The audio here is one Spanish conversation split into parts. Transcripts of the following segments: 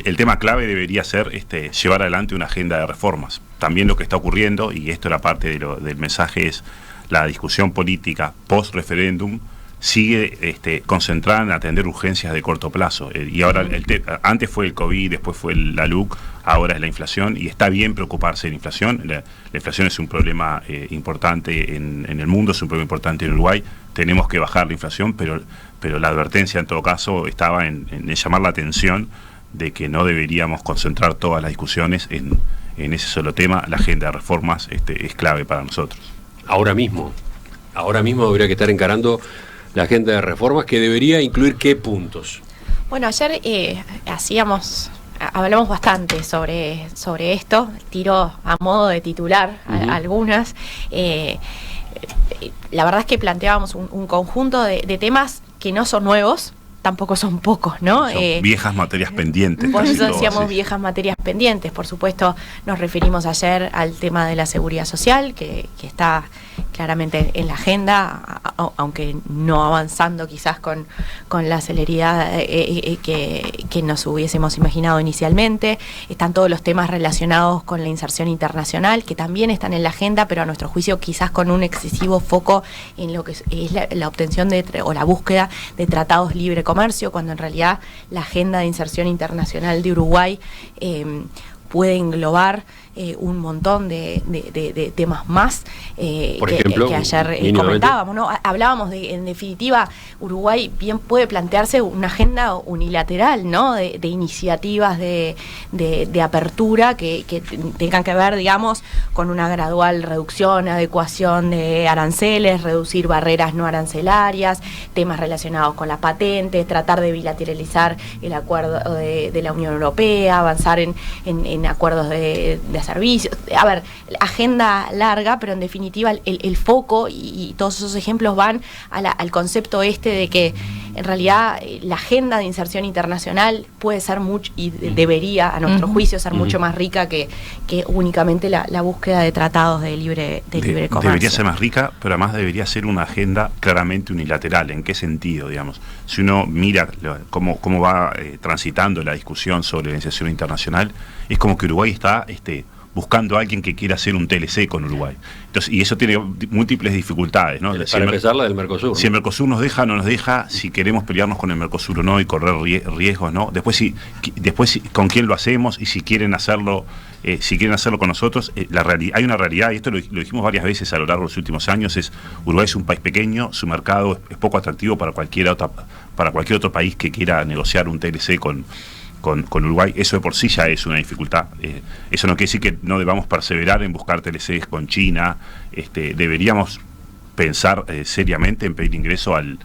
el tema clave debería ser llevar adelante una agenda de reformas. También lo que está ocurriendo, y esto era parte del mensaje, es la discusión política post-referéndum sigue concentrada en atender urgencias de corto plazo. Y ahora, antes fue el COVID, después fue la LUC, ahora es la inflación, y está bien preocuparse de la inflación. La inflación es un problema importante en el mundo, es un problema importante en Uruguay. Tenemos que bajar la inflación, pero la advertencia en todo caso estaba en llamar la atención de que no deberíamos concentrar todas las discusiones en ese solo tema. La agenda de reformas es clave para nosotros. Ahora mismo habría que estar encarando la agenda de reformas, que debería incluir ¿qué puntos? Bueno, ayer hablamos bastante sobre esto, tiro a modo de titular algunas. La verdad es que planteábamos un conjunto de temas que no son nuevos, tampoco son pocos, ¿no? Son viejas materias pendientes. Por eso decíamos viejas materias pendientes. Por supuesto, nos referimos ayer al tema de la seguridad social, que está claramente en la agenda, aunque no avanzando quizás con la celeridad que nos hubiésemos imaginado inicialmente. Están todos los temas relacionados con la inserción internacional, que también están en la agenda, pero a nuestro juicio quizás con un excesivo foco en lo que es la obtención o la búsqueda de tratados libre comercio, cuando en realidad la agenda de inserción internacional de Uruguay puede englobar un montón de temas más por ejemplo, que ayer comentábamos, ¿no? Hablábamos en definitiva, Uruguay bien puede plantearse una agenda unilateral, ¿no? De iniciativas de apertura que tengan que ver, digamos, con una gradual reducción, adecuación de aranceles, reducir barreras no arancelarias, temas relacionados con la patente, tratar de bilateralizar el acuerdo de la Unión Europea, avanzar en acuerdos de servicios. A ver, agenda larga, pero en definitiva el foco y todos esos ejemplos van al concepto de que en realidad la agenda de inserción internacional puede ser mucho, y debería, a nuestro juicio, ser mucho más rica que únicamente la búsqueda de tratados de libre comercio. Debería ser más rica, pero además debería ser una agenda claramente unilateral. ¿En qué sentido, digamos? Si uno mira cómo va transitando la discusión sobre la inserción internacional, es como que Uruguay está buscando a alguien que quiera hacer un TLC con Uruguay. Entonces, y eso tiene múltiples dificultades, ¿no? Para empezar, la del Mercosur, ¿no? Si el Mercosur nos deja, no nos deja, si queremos pelearnos con el Mercosur o no y correr riesgos, ¿no? Después con quién lo hacemos y si quieren hacerlo con nosotros. Hay una realidad, y esto lo dijimos varias veces a lo largo de los últimos años, Uruguay es un país pequeño, su mercado es poco atractivo para cualquier otro país que quiera negociar un TLC con Uruguay. Eso de por sí ya es una dificultad. Eso no quiere decir que no debamos perseverar en buscar TLCs con China. Deberíamos pensar seriamente en pedir ingreso al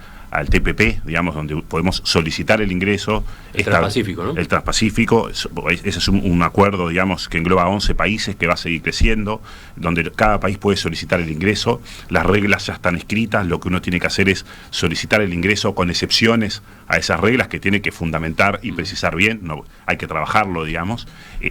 TPP, digamos, donde podemos solicitar el ingreso. El Transpacífico, ¿no? El Transpacífico, ese es un acuerdo, digamos, que engloba 11 países, que va a seguir creciendo, donde cada país puede solicitar el ingreso. Las reglas ya están escritas, lo que uno tiene que hacer es solicitar el ingreso con excepciones a esas reglas que tiene que fundamentar y precisar bien. No, hay que trabajarlo, digamos.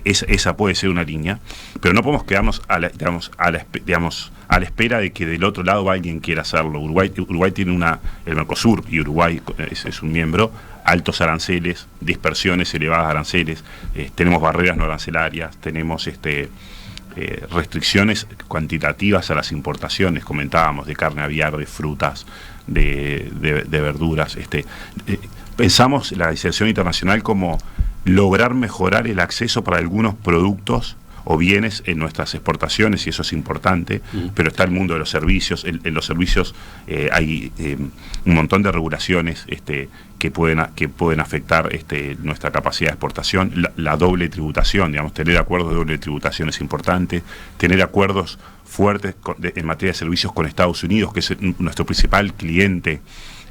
Esa puede ser una línea, pero no podemos quedarnos a la espera de que del otro lado alguien quiera hacerlo. Uruguay tiene el Mercosur, y Uruguay es un miembro, altos aranceles, dispersiones elevadas de aranceles, tenemos barreras no arancelarias, tenemos restricciones cuantitativas a las importaciones, comentábamos, de carne aviar, de frutas, de verduras. Pensamos la inserción internacional como lograr mejorar el acceso para algunos productos o bienes en nuestras exportaciones, y eso es importante, pero está el mundo de los servicios. En los servicios hay un montón de regulaciones que pueden afectar nuestra capacidad de exportación. La doble tributación, digamos, tener acuerdos de doble tributación es importante, tener acuerdos fuertes en materia de servicios con Estados Unidos, que es nuestro principal cliente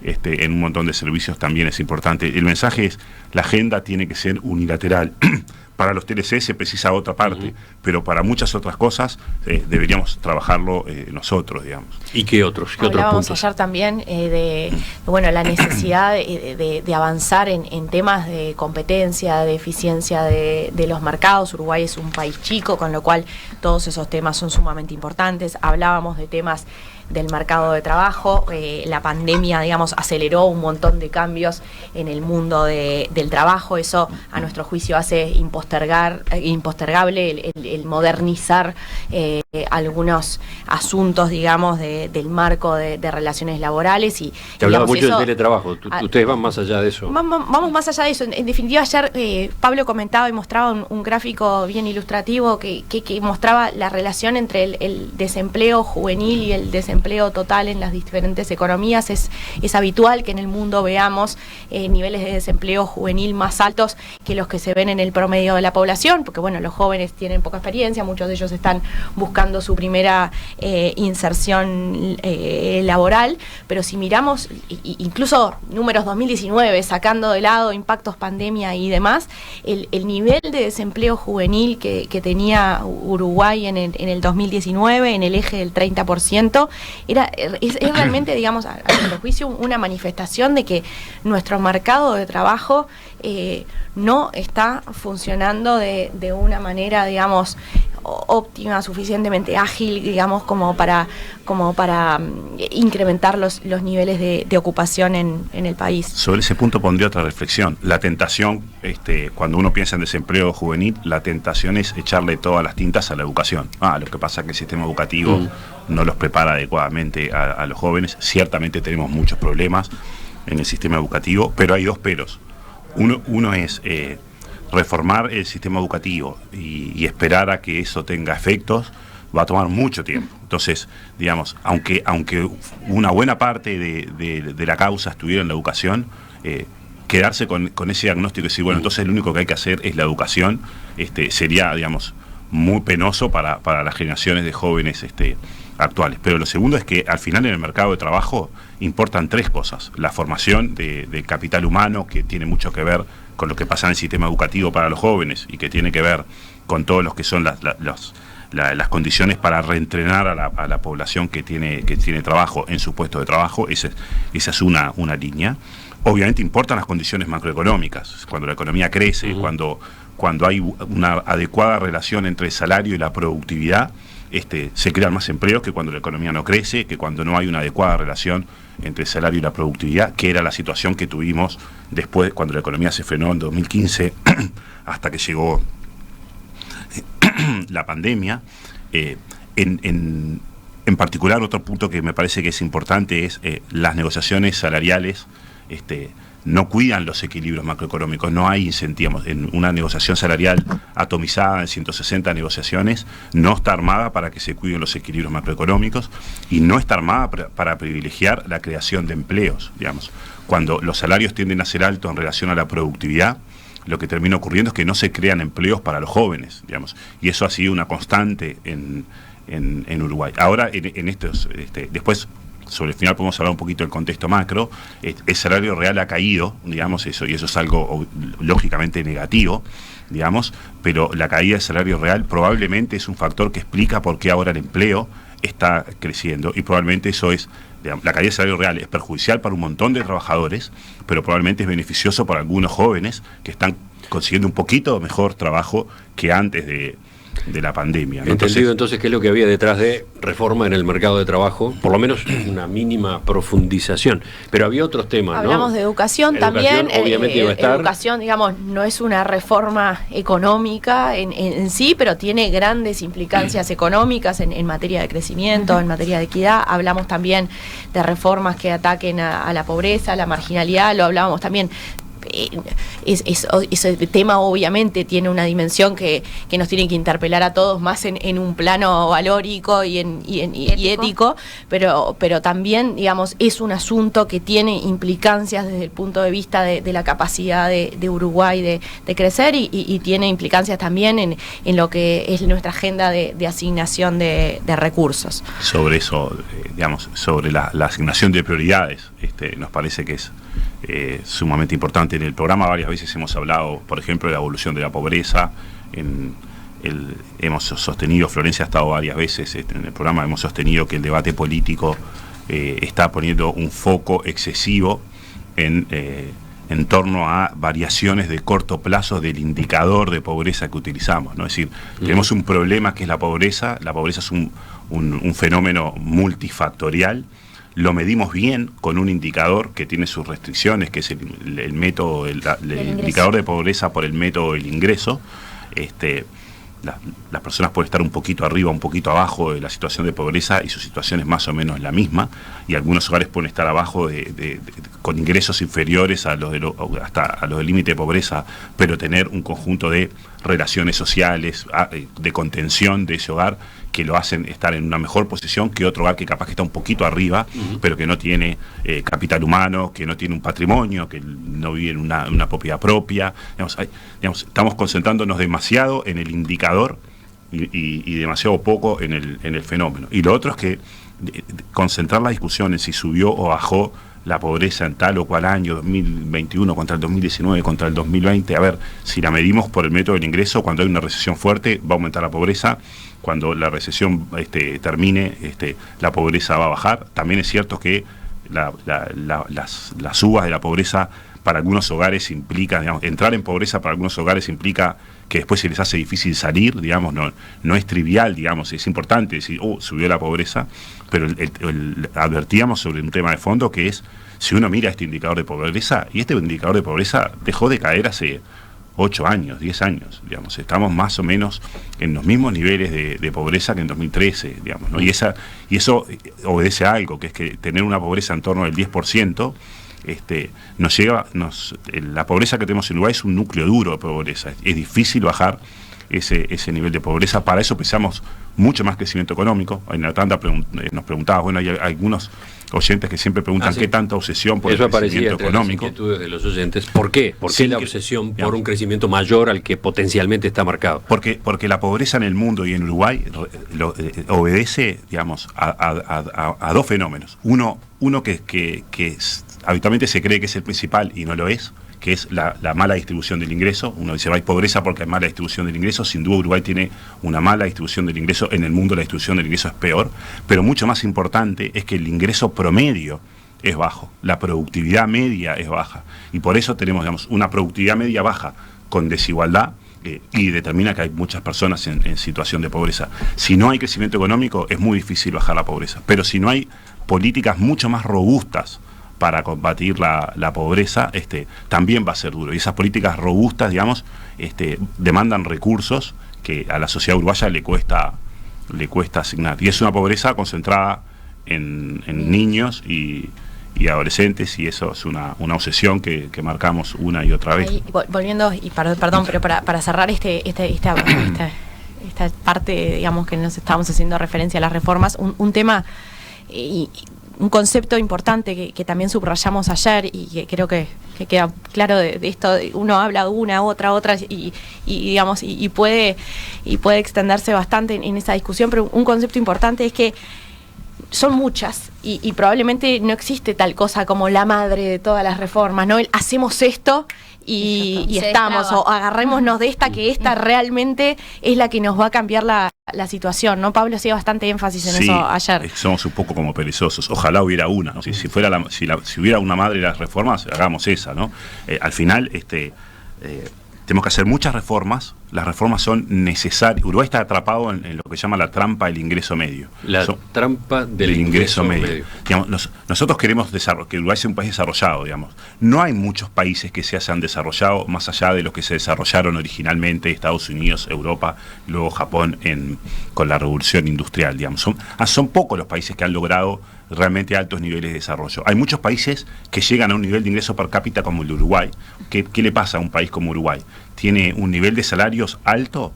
en un montón de servicios, también es importante. El mensaje es, la agenda tiene que ser unilateral. Para los TLC se precisa otra parte, pero para muchas otras cosas deberíamos trabajarlo nosotros, digamos. ¿Y qué otros puntos? Hablábamos ayer también de la necesidad de avanzar en temas de competencia, de eficiencia de los mercados. Uruguay es un país chico, con lo cual todos esos temas son sumamente importantes. Hablábamos de temas del mercado de trabajo. La pandemia, digamos, aceleró un montón de cambios en el mundo del trabajo. Eso, a nuestro juicio, hace impostergable el modernizar algunos asuntos, digamos, del marco de relaciones laborales. Y te hablaba mucho eso, del teletrabajo. Ustedes van más allá de eso. Vamos más allá de eso. En definitiva, ayer Pablo comentaba y mostraba un gráfico bien ilustrativo que mostraba la relación entre el desempleo juvenil y el desempleo total en las diferentes economías. Es habitual que en el mundo veamos niveles de desempleo juvenil más altos que los que se ven en el promedio de la población, porque bueno, los jóvenes tienen poca experiencia, muchos de ellos están buscando su primera inserción laboral, pero si miramos incluso números 2019, sacando de lado impactos pandemia y demás, el nivel de desempleo juvenil que tenía Uruguay en el 2019, en el eje del 30%, es realmente, digamos, a nuestro juicio, una manifestación de que nuestro mercado de trabajo no está funcionando de una manera, digamos, óptima, suficientemente ágil, digamos, como para incrementar los niveles de ocupación en el país. Sobre ese punto pondría otra reflexión. La tentación, cuando uno piensa en desempleo juvenil, la tentación es echarle todas las tintas a la educación. Lo que pasa es que el sistema educativo no los prepara adecuadamente a los jóvenes. Ciertamente tenemos muchos problemas en el sistema educativo, pero hay dos peros. Uno es reformar el sistema educativo y esperar a que eso tenga efectos, va a tomar mucho tiempo. Entonces, digamos, aunque una buena parte de la causa estuviera en la educación, quedarse con ese diagnóstico y decir, bueno, entonces lo único que hay que hacer es la educación, sería, digamos, muy penoso para las generaciones de jóvenes actuales. Pero lo segundo es que al final en el mercado de trabajo importan tres cosas: la formación de capital humano, que tiene mucho que ver con lo que pasa en el sistema educativo para los jóvenes y que tiene que ver con todos los que son las condiciones para reentrenar a la población que tiene trabajo en su puesto de trabajo. Esa es una línea. Obviamente importan las condiciones macroeconómicas, cuando la economía crece, cuando hay una adecuada relación entre el salario y la productividad, se crean más empleos que cuando la economía no crece, que cuando no hay una adecuada relación entre el salario y la productividad, que era la situación que tuvimos después, cuando la economía se frenó en 2015, hasta que llegó la pandemia. En particular, otro punto que me parece que es importante es las negociaciones salariales no cuidan los equilibrios macroeconómicos. No hay incentivos. En una negociación salarial atomizada en 160 negociaciones no está armada para que se cuiden los equilibrios macroeconómicos y no está armada para privilegiar la creación de empleos, digamos. Cuando los salarios tienden a ser altos en relación a la productividad, lo que termina ocurriendo es que no se crean empleos para los jóvenes, digamos, y eso ha sido una constante en Uruguay. Ahora, en estos, después, sobre el final podemos hablar un poquito del contexto macro. El salario real ha caído, digamos, y eso es algo lógicamente negativo, digamos, pero la caída del salario real probablemente es un factor que explica por qué ahora el empleo está creciendo, y probablemente eso es, digamos, la caída del salario real es perjudicial para un montón de trabajadores, pero probablemente es beneficioso para algunos jóvenes que están consiguiendo un poquito mejor trabajo que antes de la pandemia, ¿no? Entendido entonces qué es lo que había detrás de reforma en el mercado de trabajo, por lo menos una mínima profundización, pero había otros temas. Hablamos de educación también. Obviamente iba a estar. Educación, digamos, no es una reforma económica en sí, pero tiene grandes implicancias económicas en materia de crecimiento, en materia de equidad. Hablamos también de reformas que ataquen a la pobreza, a la marginalidad, lo hablábamos también. Ese tema obviamente tiene una dimensión que nos tiene que interpelar a todos más en un plano valórico y ético, pero también, digamos, es un asunto que tiene implicancias desde el punto de vista de la capacidad de Uruguay de crecer y tiene implicancias también en lo que es nuestra agenda de asignación de recursos. Sobre eso, digamos, sobre la asignación de prioridades, nos parece que es sumamente importante. En el programa varias veces hemos hablado, por ejemplo, de la evolución de la pobreza. Hemos sostenido, Florencia ha estado varias veces en el programa, hemos sostenido que el debate político está poniendo un foco excesivo en en torno a variaciones de corto plazo del indicador de pobreza que utilizamos, ¿no? Es decir, tenemos un problema que es la pobreza es un fenómeno multifactorial, lo medimos bien con un indicador que tiene sus restricciones, que es el método, el indicador de pobreza por el método del ingreso. Las personas pueden estar un poquito arriba, un poquito abajo de la situación de pobreza y su situación es más o menos la misma, y algunos hogares pueden estar abajo con ingresos inferiores hasta a los del límite de pobreza, pero tener un conjunto de relaciones sociales, de contención de ese hogar, que lo hacen estar en una mejor posición que otro hogar que capaz que está un poquito arriba, pero que no tiene capital humano, que no tiene un patrimonio, que no vive en una propiedad propia. Estamos concentrándonos demasiado en el indicador y demasiado poco en el fenómeno. Y lo otro es que concentrar la discusión en si subió o bajó la pobreza en tal o cual año, 2021 contra el 2019, contra el 2020, a ver, si la medimos por el método del ingreso, cuando hay una recesión fuerte va a aumentar la pobreza, cuando la recesión termine, la pobreza va a bajar. También es cierto que las subas de la pobreza para algunos hogares implica, digamos, entrar en pobreza para algunos hogares implica que después se les hace difícil salir, digamos, no es trivial, digamos, es importante decir, subió la pobreza, pero advertíamos sobre un tema de fondo que es, si uno mira este indicador de pobreza, y este indicador de pobreza dejó de caer hace 8 años, 10 años, digamos, estamos más o menos en los mismos niveles de pobreza que en 2013, digamos, ¿no? Y eso obedece a algo, que es que tener una pobreza en torno del 10%, la pobreza que tenemos en Uruguay es un núcleo duro de pobreza, es difícil bajar ese nivel de pobreza. Para eso pensamos mucho más crecimiento económico. En la tanda nos preguntaba, bueno, hay algunos oyentes que siempre preguntan qué tanta obsesión por eso el crecimiento económico. Eso aparecía entre las inquietudes de los oyentes. ¿Por qué? ¿Por qué la obsesión por un crecimiento mayor al que potencialmente está marcado? Porque la pobreza en el mundo y en Uruguay obedece, digamos, a dos fenómenos. Uno que habitualmente se cree que es el principal y no lo es, que es la mala distribución del ingreso. Uno dice, hay pobreza porque hay mala distribución del ingreso. Sin duda Uruguay tiene una mala distribución del ingreso. En el mundo la distribución del ingreso es peor. Pero mucho más importante es que el ingreso promedio es bajo. La productividad media es baja. Y por eso tenemos, digamos, una productividad media baja con desigualdad y determina que hay muchas personas en situación de pobreza. Si no hay crecimiento económico es muy difícil bajar la pobreza. Pero si no hay políticas mucho más robustas para combatir la pobreza, también va a ser duro. Y esas políticas robustas, digamos, demandan recursos que a la sociedad uruguaya le cuesta asignar. Y es una pobreza concentrada en niños y adolescentes, y eso es una obsesión que marcamos una y otra vez. Ahí, volviendo, y perdón, pero para cerrar esta parte, digamos, que nos estábamos haciendo referencia a las reformas, un tema y un concepto importante que también subrayamos ayer y que creo que queda claro de esto. Uno habla de una, otra y digamos, y puede extenderse bastante en esa discusión, pero un concepto importante es que son muchas y probablemente no existe tal cosa como la madre de todas las reformas, ¿no? Hacemos esto y estamos, o agarrémonos de esta, que esta realmente es la que nos va a cambiar la situación, ¿no? Pablo hacía bastante énfasis en eso ayer. Somos un poco como perezosos. Ojalá hubiera una, ¿no? Si hubiera una madre de las reformas, hagamos esa, ¿no? Al final, tenemos que hacer muchas reformas. Las reformas son necesarias. Uruguay está atrapado en lo que se llama la trampa del ingreso medio. Trampa del ingreso medio. Digamos, nosotros queremos que Uruguay sea un país desarrollado, digamos. No hay muchos países que se hayan desarrollado más allá de los que se desarrollaron originalmente, Estados Unidos, Europa, luego Japón con la revolución industrial, digamos. Son pocos los países que han logrado realmente altos niveles de desarrollo. Hay muchos países que llegan a un nivel de ingreso per cápita como el de Uruguay. ¿Qué le pasa a un país como Uruguay? Tiene un nivel de salarios alto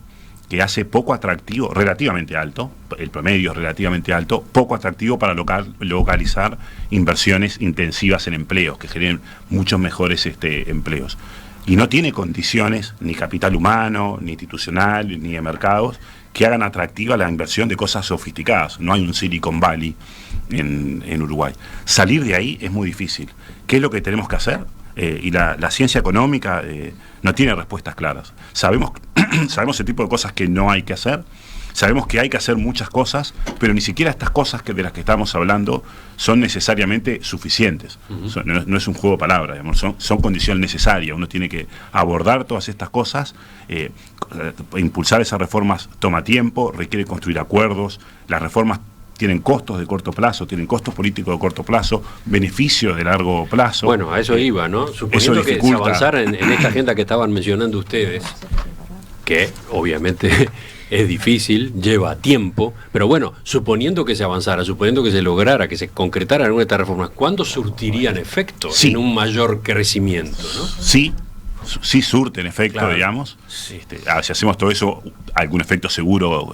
que hace poco atractivo, relativamente alto, el promedio es relativamente alto, poco atractivo para localizar inversiones intensivas en empleos, que generen muchos mejores empleos. Y no tiene condiciones, ni capital humano, ni institucional, ni de mercados, que hagan atractiva la inversión de cosas sofisticadas. No hay un Silicon Valley en Uruguay. Salir de ahí es muy difícil. ¿Qué es lo que tenemos que hacer? Y la ciencia económica no tiene respuestas claras. Sabemos el tipo de cosas que no hay que hacer, sabemos que hay que hacer muchas cosas, pero ni siquiera estas cosas de las que estamos hablando son necesariamente suficientes. No es un juego de palabras, digamos, son condiciones necesarias. Uno tiene que abordar todas estas cosas, impulsar esas reformas toma tiempo, requiere construir acuerdos. Las reformas tienen costos de corto plazo, tienen costos políticos de corto plazo, beneficios de largo plazo. Bueno, a eso iba, ¿no? Suponiendo que se avanzara en esta agenda que estaban mencionando ustedes, que obviamente es difícil, lleva tiempo, pero bueno, suponiendo que se avanzara, suponiendo que se lograra, que se concretara alguna de estas reformas, ¿cuándo surtirían efecto en un mayor crecimiento, ¿no? Sí surten efecto, claro, digamos. Si hacemos todo eso, algún efecto seguro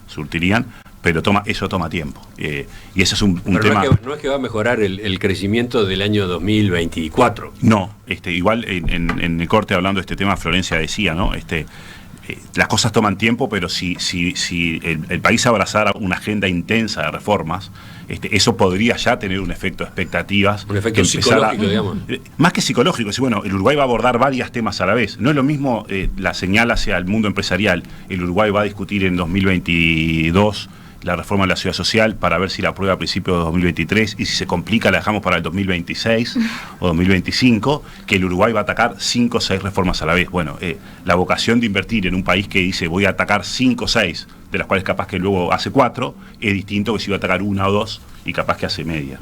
surtirían, pero eso toma tiempo. Y ese es un tema... No es que va a mejorar el crecimiento del año 2024. No, igual en el corte hablando de este tema, Florencia decía, ¿no? Las cosas toman tiempo, pero si el país abrazara una agenda intensa de reformas, eso podría ya tener un efecto de expectativas. Un efecto psicológico, digamos. Más que psicológico, bueno, el Uruguay va a abordar varios temas a la vez. No es lo mismo la señal hacia el mundo empresarial. El Uruguay va a discutir en 2022 la reforma de la ciudad social para ver si la aprueba a principios de 2023 y si se complica la dejamos para el 2026 o 2025, que el Uruguay va a atacar 5 o 6 reformas a la vez. Bueno, la vocación de invertir en un país que dice voy a atacar 5 o 6, de las cuales capaz que luego hace 4, es distinto que si va a atacar 1 o 2 y capaz que hace media.